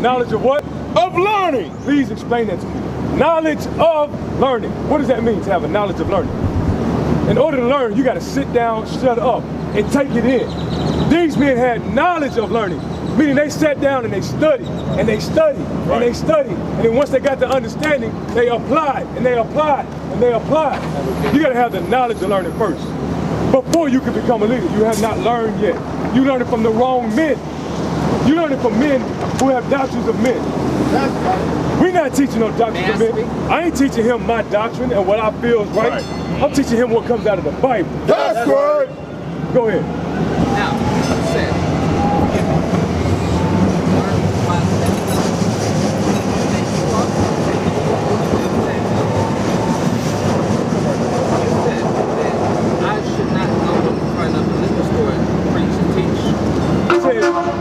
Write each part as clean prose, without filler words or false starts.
knowledge of what? Of learning. Please explain that to me. Knowledge of learning. What does that mean to have a knowledge of learning? In order to learn, you got to sit down, shut up, and take it in. These men had knowledge of learning, meaning they sat down and they studied, and they studied, and they studied, and then once they got the understanding, they applied, and they applied, and they applied. You got to have the knowledge of learning first. Before you can become a leader, you have not learned yet. You learn it from the wrong men. You learn it from men who have doctrines of men. We're not teaching no doctrines of men. I ain't teaching him my doctrine and what I feel is right. I'm teaching him what comes out of the Bible. That's right. Go ahead. Now, said.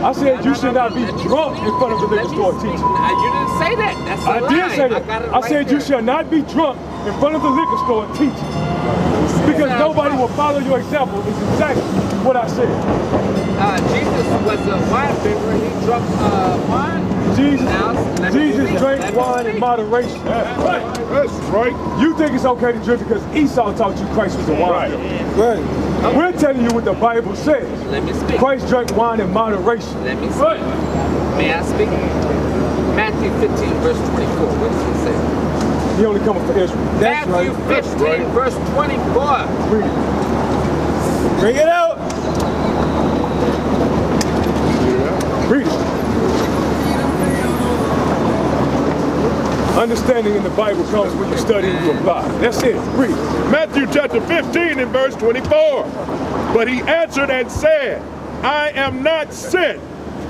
I said you should not be drunk in front of the liquor store teaching. You didn't say that. That's a lie. I did say that. I said you shall not be drunk in front of the liquor store teaching. Because nobody will follow your example. It's exactly what I said. Jesus was a wine drinker. He drank wine. Jesus drank wine in moderation. That's right. That's right. You think it's okay to drink because Esau taught you Christ was a wine drinker. Right. We're telling you what the Bible says. Let me speak. Christ drank wine in moderation. Let me speak. May I speak? Matthew 15, verse 24. What does it say? He only coming for Israel. That's Matthew 15, verse 24. Read it. Bring it out. Read it. Understanding in the Bible comes when you study and you apply. That's it. Read. Matthew chapter 15 and verse 24. But he answered and said, I am not sent,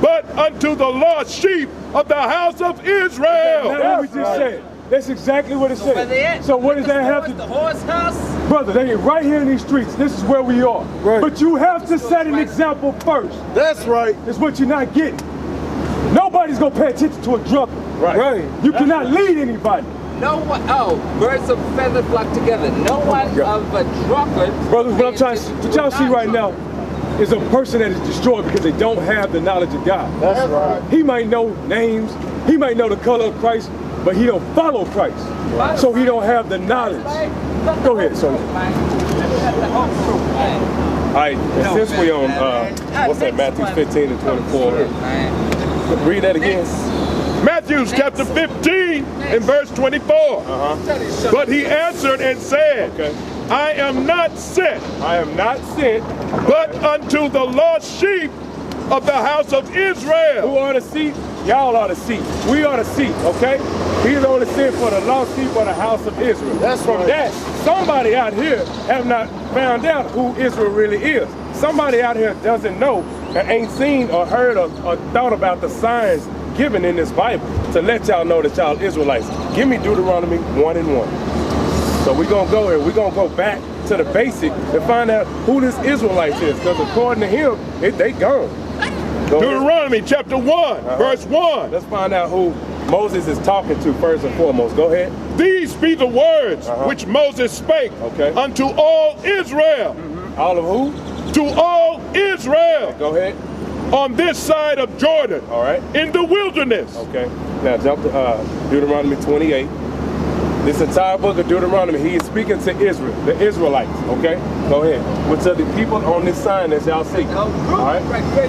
but unto the lost sheep of the house of Israel. That's what we just said. That's exactly what it says. So what does that have to do? The horse house? Brother, they ain't right here in these streets. This is where we are. Right. But you have to set an example first. That's right. That's what you're not getting. Nobody's gonna pay attention to a drunkard. Right. You cannot lead anybody. No one. Oh, birds of a feather flock together. No one of a drunkard. Brothers, what y'all see right now is a person that is destroyed because they don't have the knowledge of God. That's right. He might know names. He might know the color of Christ, but he don't follow Christ. So he don't have the knowledge. Go ahead, son. All right, since we on, what's that, Matthew 15 and 24. Read that again. Matthew chapter 15 and verse 24. But he answered and said, I am not sent. I am not sent. But unto the lost sheep of the house of Israel. Who are the sheep? Y'all are the sheep. We are the sheep, okay? He's only sent for the lost sheep of the house of Israel. That's from right. that. Somebody out here have not found out who Israel really is. Somebody out here doesn't know and ain't seen or heard or thought about the signs given in this Bible to let y'all know that y'all Israelites. Give me Deuteronomy 1 and 1. So we're going to go here. We're going to go back to the basic and find out who this Israelites is. Because according to him, they gone. Deuteronomy chapter 1, verse 1. Let's find out who Moses is talking to first and foremost. Go ahead. These be the words which Moses spake unto all Israel. All of who? To all Israel. Go ahead. On this side of Jordan. All right. In the wilderness. Okay. Now jump to Deuteronomy 28. This entire book of Deuteronomy, he is speaking to Israel, the Israelites. Okay. Go ahead. Which are the people on this sign that y'all see. All right.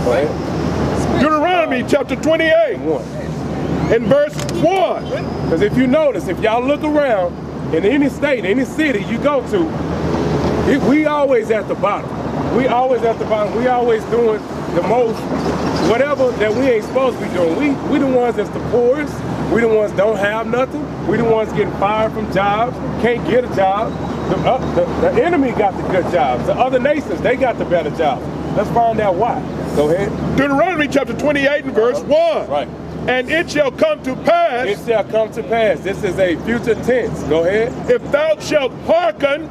Go ahead. Deuteronomy chapter 28. 1. In verse 1. Because if you notice, if y'all look around in any state, any city you go to, we always at the bottom. We always at the bottom. We always doing the most, whatever that we ain't supposed to be doing. We the ones that's the poorest. We the ones don't have nothing. We the ones getting fired from jobs, can't get a job. The enemy got the good jobs. The other nations, they got the better jobs. Let's find out why. Go ahead. Deuteronomy chapter 28 and verse 1. Right. And it shall come to pass. It shall come to pass. This is a future tense. Go ahead. If thou shalt hearken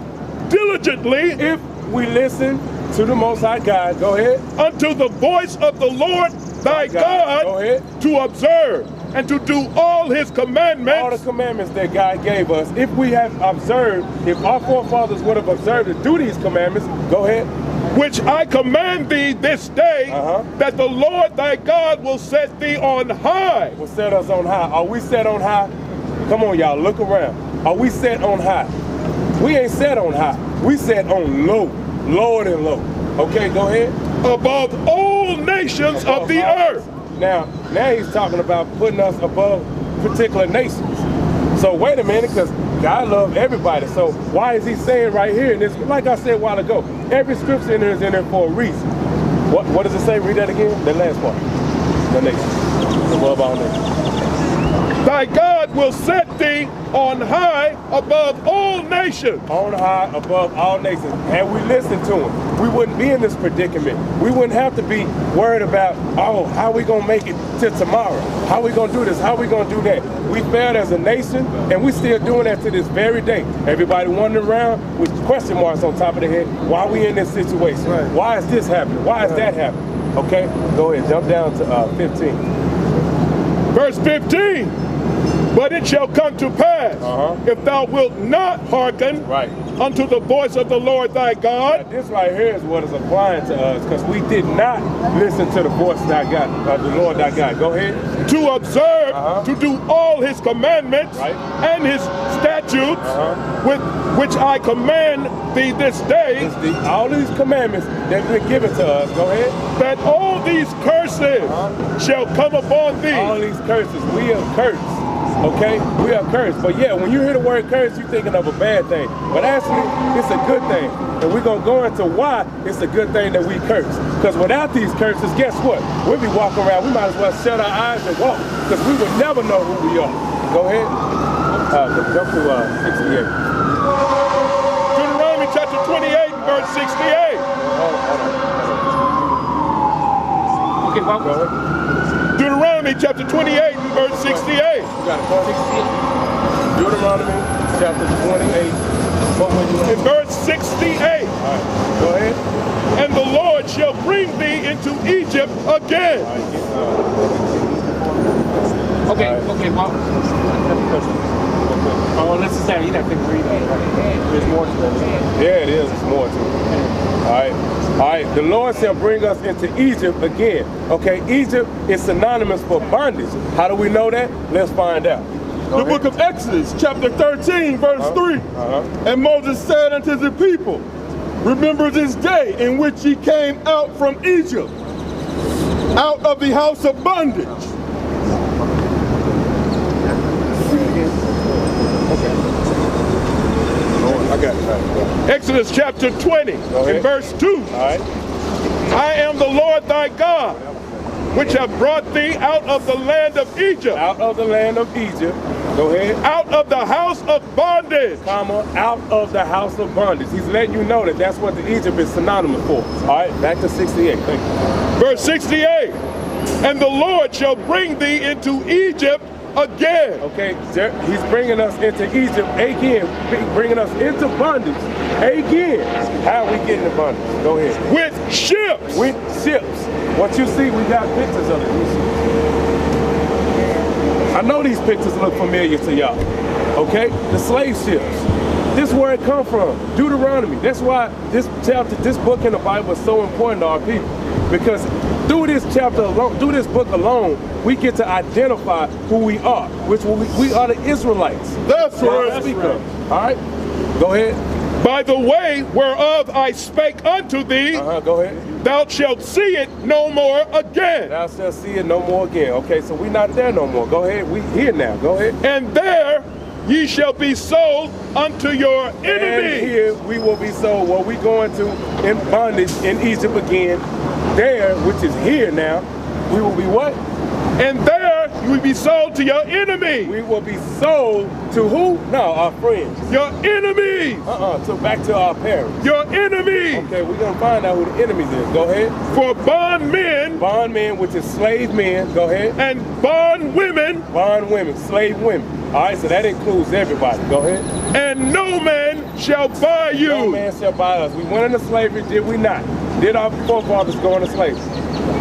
diligently. If we listen to the Most High God. Go ahead. Unto the voice of the Lord thy God. Go ahead. To observe and to do all his commandments. All the commandments that God gave us. If we have observed, if our forefathers would have observed to do these commandments, go ahead. which I command thee this day, that the Lord thy God will set thee on high. Will set us on high. Are we set on high? Come on, y'all, look around. Are we set on high? We ain't set on high. We set on low, lower than low. Okay, go ahead. Above all nations of the earth. Now he's talking about putting us above particular nations. So wait a minute, because God loves everybody. So why is he saying right here in this? Like I said a while ago, every scripture in there is in there for a reason. What does it say? Read that again. The last part. The nations. Above all nations. Thy God will set thee on high above all nations. On high above all nations. And we listen to him, we wouldn't be in this predicament. We wouldn't have to be worried about, oh, how we gonna make it to tomorrow? How we gonna do this? How we gonna do that? We failed as a nation, and we still doing that to this very day. Everybody wandering around with question marks on top of their head. Why are we in this situation? Right. Why is this happening? Why is that happening? Okay, go ahead, jump down to 15. Verse 15. But it shall come to pass, if thou wilt not hearken unto the voice of the Lord thy God. Now, this right here is what is applying to us, because we did not listen to the voice of the Lord thy God. Go ahead. To observe, to do all his commandments and his statutes, with which I command thee this day. All these commandments that have been given to us. Go ahead. That all these curses shall come upon thee. All these curses, we are cursed. Okay, we are cursed. But yeah, when you hear the word curse, you're thinking of a bad thing. But actually, it's a good thing. And we're going to go into why it's a good thing that we curse. Because without these curses, guess what? We'll be walking around. We might as well shut our eyes and walk, because we would never know who we are. Go ahead. Jump to 68. Deuteronomy chapter 28, verse 68. Okay, well, Go ahead. Deuteronomy chapter 28, verse 68. You got it. Deuteronomy chapter 28. In verse 68. All right. Go ahead. And the Lord shall bring thee into Egypt again. okay, well. Oh, necessarily, you have to read it. There's more to it. Yeah, it is. It's more to it. All right. The Lord shall bring us into Egypt again. Okay, Egypt is synonymous for bondage. How do we know that? Let's find out. The book of Exodus, chapter 13, verse 3. And Moses said unto the people, remember this day in which ye came out from Egypt, out of the house of bondage. I got it. Exodus chapter 20, in verse 2. I am the Lord thy God, which have brought thee out of the land of Egypt. Out of the land of Egypt. Go ahead. Out of the house of bondage. Comma, out of the house of bondage. He's letting you know that that's what the Egypt is synonymous for. All right, back to 68. Thank you. Verse 68. And the Lord shall bring thee into Egypt again. Okay, he's bringing us into Egypt again, bringing us into bondage again. How are we getting into bondage? Go ahead. With ships. With ships. What you see, we got pictures of it. I know these pictures look familiar to y'all. Okay, the slave ships. This is where it come from, Deuteronomy. That's why this chapter, this book in the Bible is so important to our people. Because through this chapter alone, through this book alone, we get to identify who we are, which we are the Israelites. That's right. All right, go ahead. By the way whereof I spake unto thee, Go ahead. thou shalt see it no more again. Thou shalt see it no more again. Okay, so we're not there no more. Go ahead. We here now. Go ahead. And there ye shall be sold unto your And enemy. here we will be sold. Well, we going to in bondage in Egypt again. There, which is here now, we will be what? And there you will be sold to your enemy. We will be sold to who? No, our friends. Your enemies. So back to our parents. Your enemies. Okay, we're gonna find out who the enemies is. Go ahead. For bondmen. Bondmen, which is slave men. Go ahead. And bondwomen. Bondwomen, slave women. All right, so that includes everybody. Go ahead. And no man shall buy you. No man shall buy us. We went into slavery, did we not? Did our forefathers go into slavery?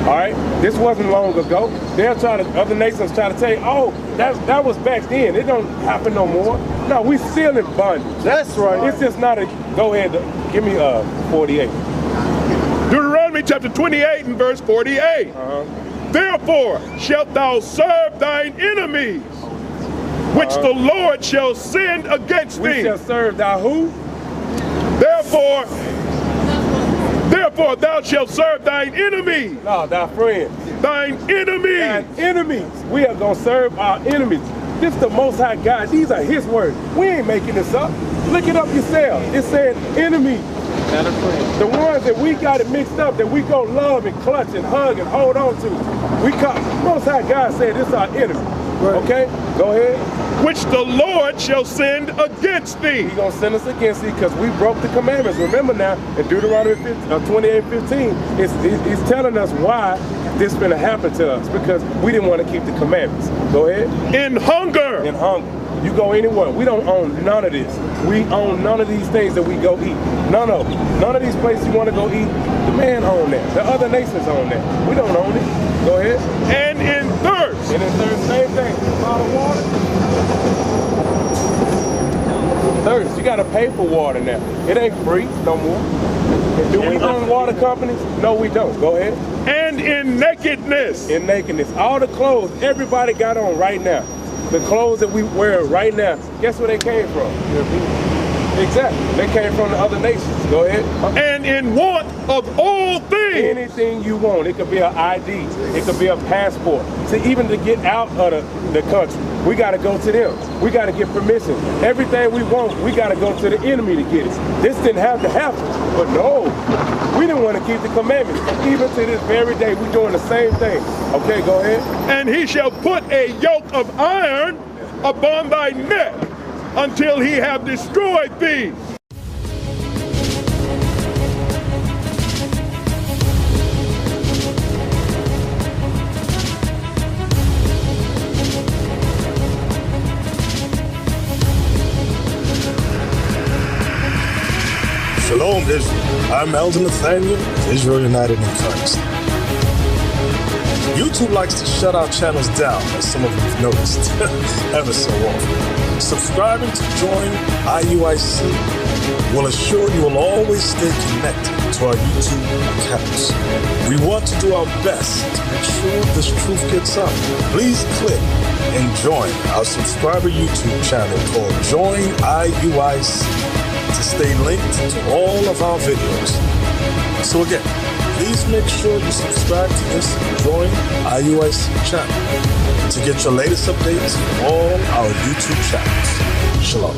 All right, this wasn't long ago. They'll try to, other nations try to tell you, oh, that was back then. It don't happen no more. No, we still in bondage. That's right. It's just not a, go ahead, give me 48. Deuteronomy chapter 28 and verse 48. Therefore shalt thou serve thine enemies, which the Lord shall send against We thee. shall serve thou who? Therefore thou shalt serve thine enemies. No, thy friends. Thine enemies. And enemies. We are going to serve our enemies. This is the Most High God. These are his words. We ain't making this up. Look it up yourself. It's saying enemies. The ones that we got it mixed up, that we go love and clutch and hug and hold on to. Most High God said this is our enemy. Okay? Go ahead. Which the Lord shall send against thee. He's going to send us against thee because we broke the commandments. Remember now, in Deuteronomy 28:15, he's telling us why this is going to happen to us, because we didn't want to keep the commandments. Go ahead. In hunger. In hunger. You go anywhere. We don't own none of this. We own none of these things that we go eat. None of them. None of these places you want to go eat, the man own that. The other nations own that. We don't own it. Go ahead. And in thirst. And in thirst, same thing. Bottle of water. Thirst. You got to pay for water now. It ain't free no more. Do we own water companies? No, we don't. Go ahead. And in nakedness. In nakedness. All the clothes everybody got on right now. The clothes that we wear right now, guess where they came from? Exactly. They came from the other nations. Go ahead. And in want of all things. Anything you want. It could be an ID. It could be a passport. So even to get out of the country, we got to go to them. We got to get permission. Everything we want, we got to go to the enemy to get it. This didn't have to happen. But no, we didn't want to keep the commandments. Even to this very day, we're doing the same thing. Okay, go ahead. And he shall put a yoke of iron upon thy neck until he have destroyed thee. Shalom, Israel. I'm Elder Nathaniel of Israel United in Christ. YouTube likes to shut our channels down, as some of you have noticed, ever so often. Subscribing to join IUIC will assure you will always stay connected to our YouTube accounts. We want to do our best to make sure this truth gets out. Please click and join our subscriber YouTube channel called Join IUIC to stay linked to all of our videos. So again, please make sure you subscribe to this Join IUIC channel to get your latest updates from all our YouTube channels. Shalom.